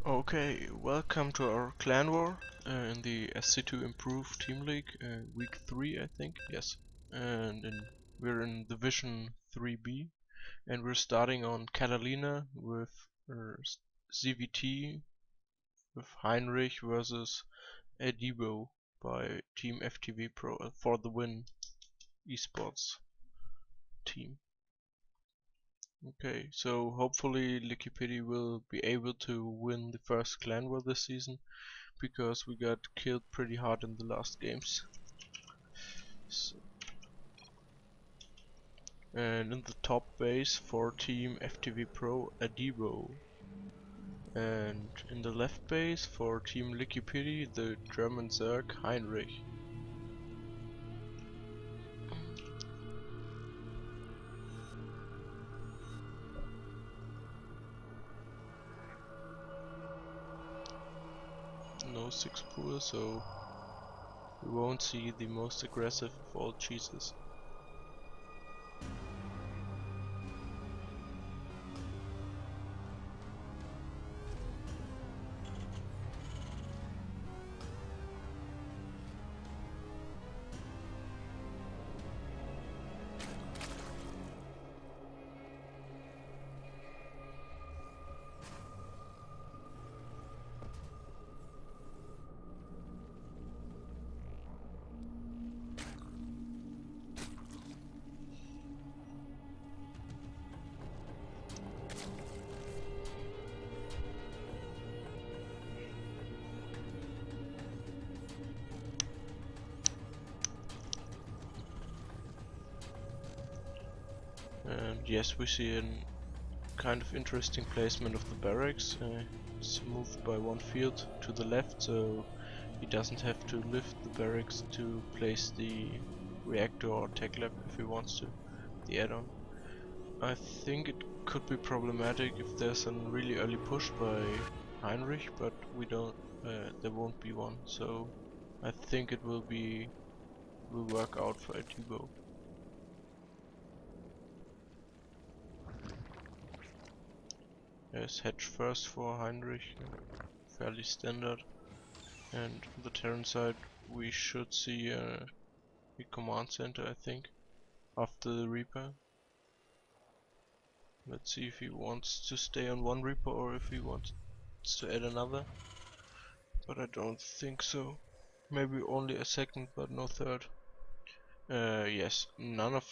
Okay, welcome to our clan war in the SC2 Improved Team League, week 3 I think, yes. And we're in Division 3B and we're starting on Catallena with CVT with Heinrich versus aDiBoO by Team FTV Pro ForTheWin esports team. Okay, so hopefully LickyPiddy will be able to win the first clan war this season, because we got killed pretty hard in the last games. So, and in the top base for Team FTV Pro aDiBoO, and in the left base for Team LickyPiddy the German Zerg Heinrich. No 6 pool, so we won't see the most aggressive of all cheeses. And yes, we see a kind of interesting placement of the barracks. It's moved by one field to the left, so he doesn't have to lift the barracks to place the reactor or tech lab if he wants to, the add-on. I think it could be problematic if there's a really early push by Heinrich, but there won't be one, so I think it will work out for aDiBoO. Yes, hedge first for Heinrich, fairly standard. And on the Terran side we should see a command center, I think, after the Reaper. Let's see if he wants to stay on one Reaper or if he wants to add another. But I don't think so. Maybe only a second, but no third. Yes, none of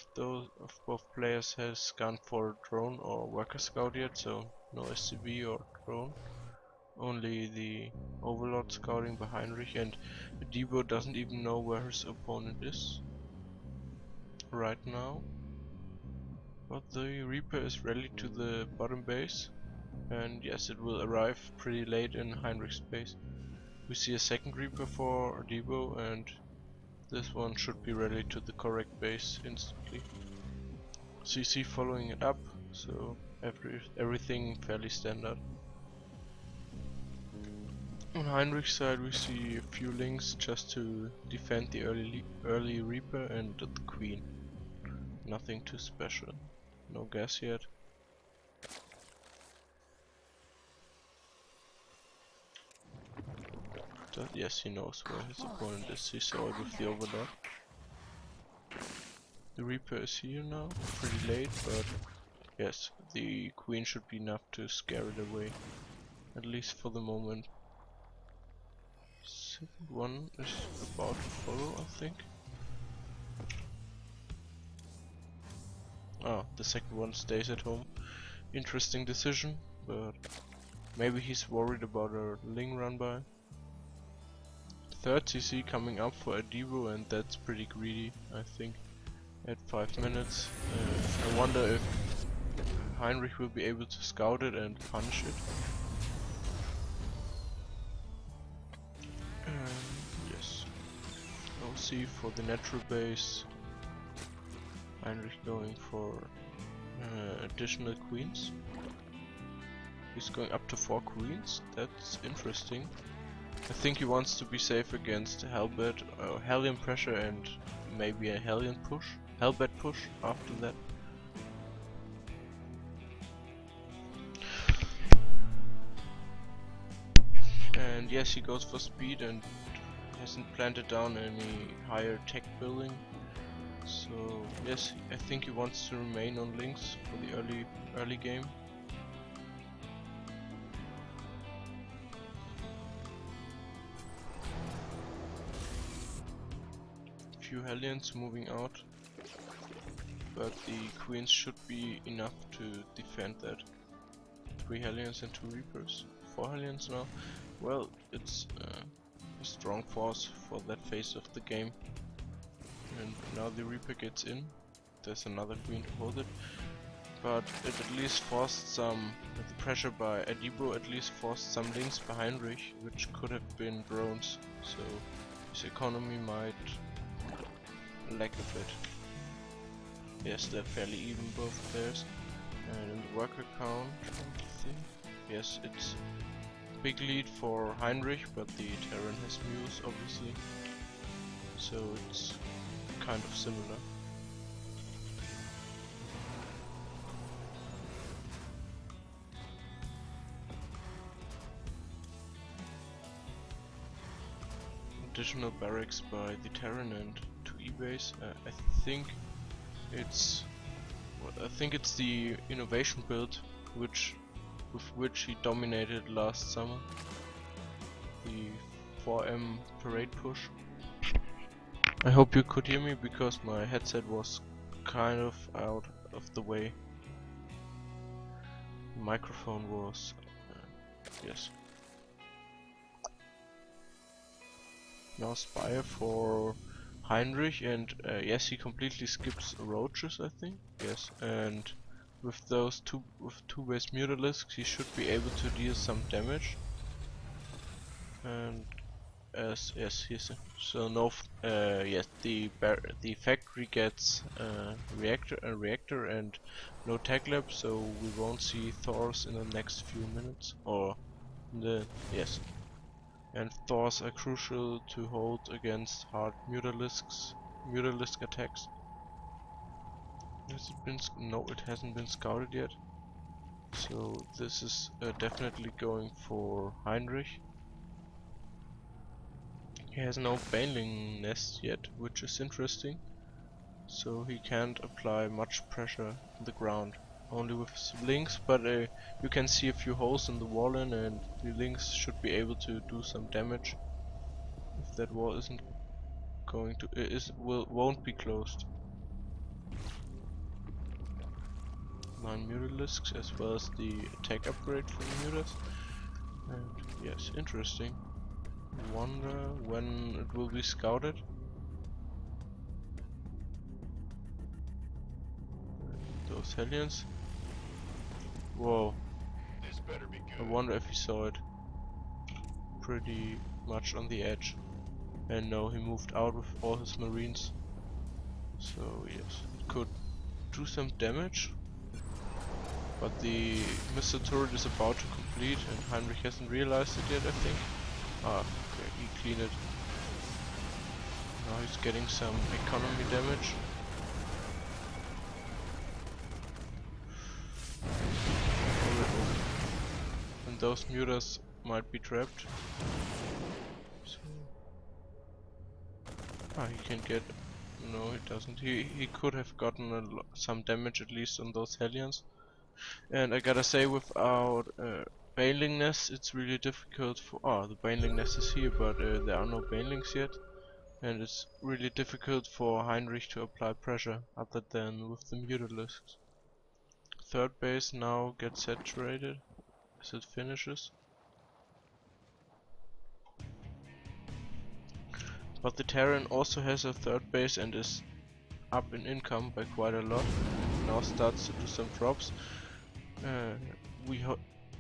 both players has gone for drone or worker scout yet, so no SCV or drone. Only the Overlord scouting by Heinrich, and aDiBoO doesn't even know where his opponent is right now. But the Reaper is rallied to the bottom base, and yes, it will arrive pretty late in Heinrich's base. We see a second Reaper for aDiBoO, and this one should be rallied to the correct base instantly. CC following it up, so everything fairly standard. On Heinrich's side we see a few links just to defend the early Reaper and the Queen. Nothing too special. No gas yet. Yes, he knows where his opponent is. He saw it with the Overlord. The Reaper is here now, pretty late, but yes, the Queen should be enough to scare it away. At least for the moment. Second one is about to follow, I think. Ah, the second one stays at home. Interesting decision, but maybe he's worried about a Ling run by. Third CC coming up for aDiBoO, and that's pretty greedy, I think, at 5 minutes. I wonder if Heinrich will be able to scout it and punish it. Yes, OC for the natural base. Heinrich going for additional queens. He's going up to 4 queens. That's interesting. I think he wants to be safe against Hellbat, Hellion pressure, and maybe a Hellion push, Hellbat push after that. And yes, he goes for speed and hasn't planted down any higher tech building. So yes, I think he wants to remain on links for the early game. Few Hellions moving out, but the Queens should be enough to defend that. 3 Hellions and 2 Reapers. 4 Hellions now. Well, it's a strong force for that phase of the game. And now the Reaper gets in. There's another Queen to hold it. But it at least forced some, with the pressure by aDiBoO, at least forced some links by Heinrich, which could have been drones. So his economy might lack a bit. Yes, they're fairly even, both players. And in the worker count, I think, yes, it's a big lead for Heinrich, but the Terran has Muse, obviously. So it's kind of similar. Additional barracks by the Terran and 2 E-base. I think it's the innovation build with which he dominated last summer. The 4M parade push. I hope you could hear me because my headset was kind of out of the way. The microphone was yes. Now Spire for Heinrich, and yes, he completely skips roaches, I think. Yes, and with those two base Mutalisks, he should be able to deal some damage. And yes, so no, yes, the factory gets a reactor and no tech lab, so we won't see Thors in the next few minutes, or yes. And Thors are crucial to hold against hard Mutalisk attacks. Has it been no, it hasn't been scouted yet. So this is definitely going for Heinrich. He has no Baneling nest yet, which is interesting. So he can't apply much pressure on the ground. Only with his links, but you can see a few holes in the wall in, and the links should be able to do some damage. If that wall isn't going to won't be closed. 9 Mutalisks as well as the attack upgrade for the Mutas. And yes, interesting. Wonder when it will be scouted. Those Hellions. Whoa. This better be good. I wonder if he saw it. Pretty much on the edge. And no, he moved out with all his marines. So yes, it could do some damage. But the missile turret is about to complete and Heinrich hasn't realized it yet, I think. Ah, okay, he cleaned it. Now he's getting some economy damage. And those mutas might be trapped. So he can get... No, he doesn't. He could have gotten some damage at least on those Hellions. And I gotta say, without Baneling Nest, it's really difficult for... the Baneling Nest is here, but there are no Banelings yet. And it's really difficult for Heinrich to apply pressure, other than with the Mutalisks. Third base now gets saturated as it finishes. But the Terran also has a third base and is up in income by quite a lot. Now starts to do some drops. We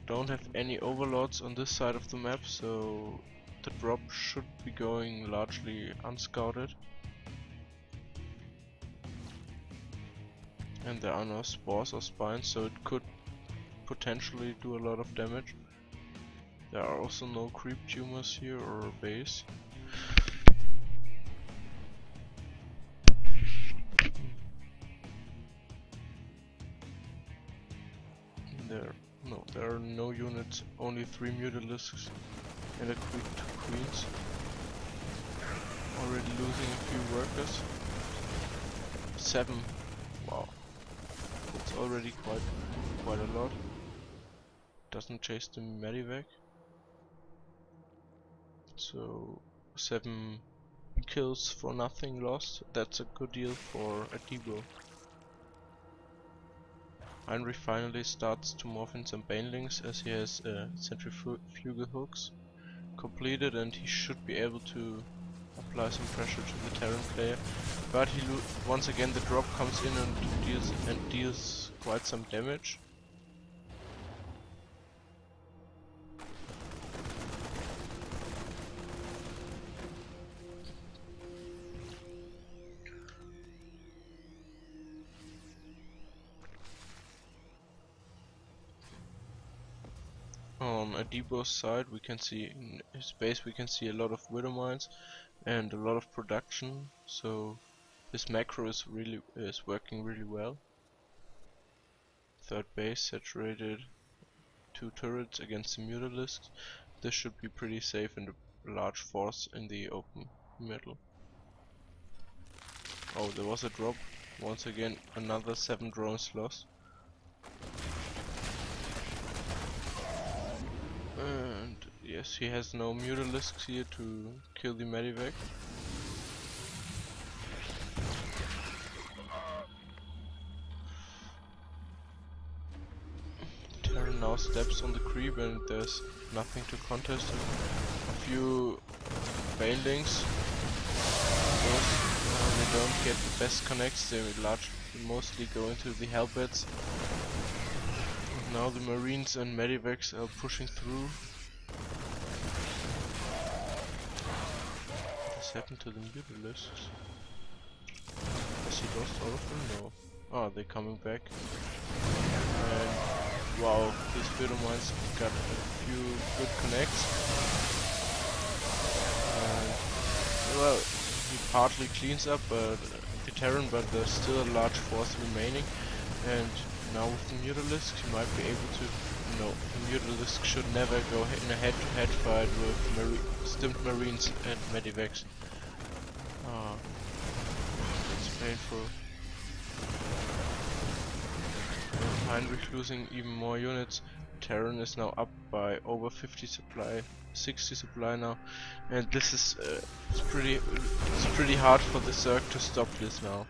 don't have any overlords on this side of the map, so the drop should be going largely unscouted. And there are no spores or spines, so it could potentially do a lot of damage. There are also no creep tumors here or a base. There are no units, only 3 Mutalisks and a queen, 2 queens. Already losing a few workers. 7. Wow. It's already quite a lot. Doesn't chase the medivac. So 7 kills for nothing lost. That's a good deal for aDiBoO. Heinrich finally starts to morph in some banelings as he has centrifugal hooks completed, and he should be able to apply some pressure to the Terran player. But once again the drop comes in and deals quite some damage. On aDiBoO's side, we can see in his base a lot of widow mines and a lot of production, so his macro is working really well. Third base saturated, 2 turrets against the mutalisks. This should be pretty safe and a large force in the open middle. Oh, there was a drop. Once again, another 7 drones lost. And yes, he has no mutalisks here to kill the medivac. Terran now steps on the creep and there's nothing to contest him. A few banelings. They don't get the best connects, they mostly go into the hellbeds. Now the marines and medivacs are pushing through. What's happened to the mutalisks? Has he lost all of them? No. Oh, they're coming back. And wow, these widow mines got a few good connects. And well, he partly cleans up the Terran, but there's still a large force remaining. And now with the mutalisks, he might be able to. No, the mutalisks should never go in a head-to-head fight with stimmed marines and medivacs. Ah, it's painful. And Heinrich losing even more units. Terran is now up by over 50 supply, 60 supply now, and this is it's pretty hard for the Zerg to stop this now.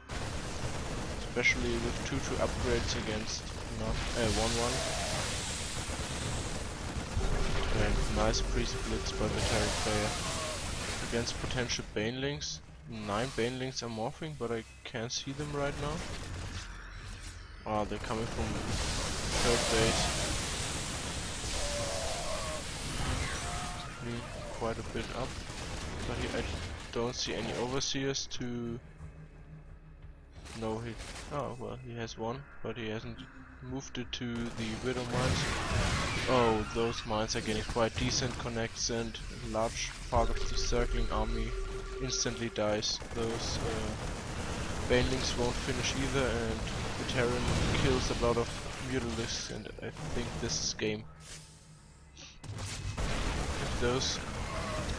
Especially with 2-2 upgrades against 1-1. And nice pre-splits by the Terran player. Against potential banelings. 9 banelings are morphing, but I can't see them right now. Ah, they're coming from third base. Quite a bit up. But I don't see any overseers to... No, oh well, he has one, but he hasn't moved it to the widow mines. Oh, those mines are getting quite decent connects, and a large part of the circling army instantly dies. Those banelings won't finish either, and the Terran kills a lot of mutalisks, and I think this is game. If those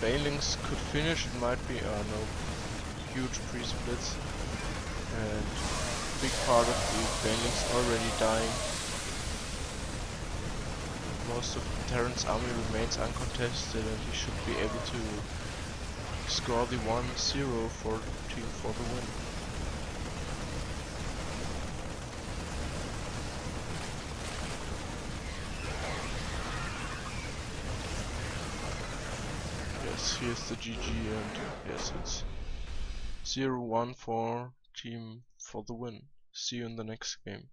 banelings could finish, it might be no huge pre-splits. And a big part of the banelings already dying. Most of the Terran's army remains uncontested, and he should be able to score the 1-0 for Team ForTheWin. Yes, here's the GG, and yes, it's 0-1 for Team ForTheWin. See you in the next game.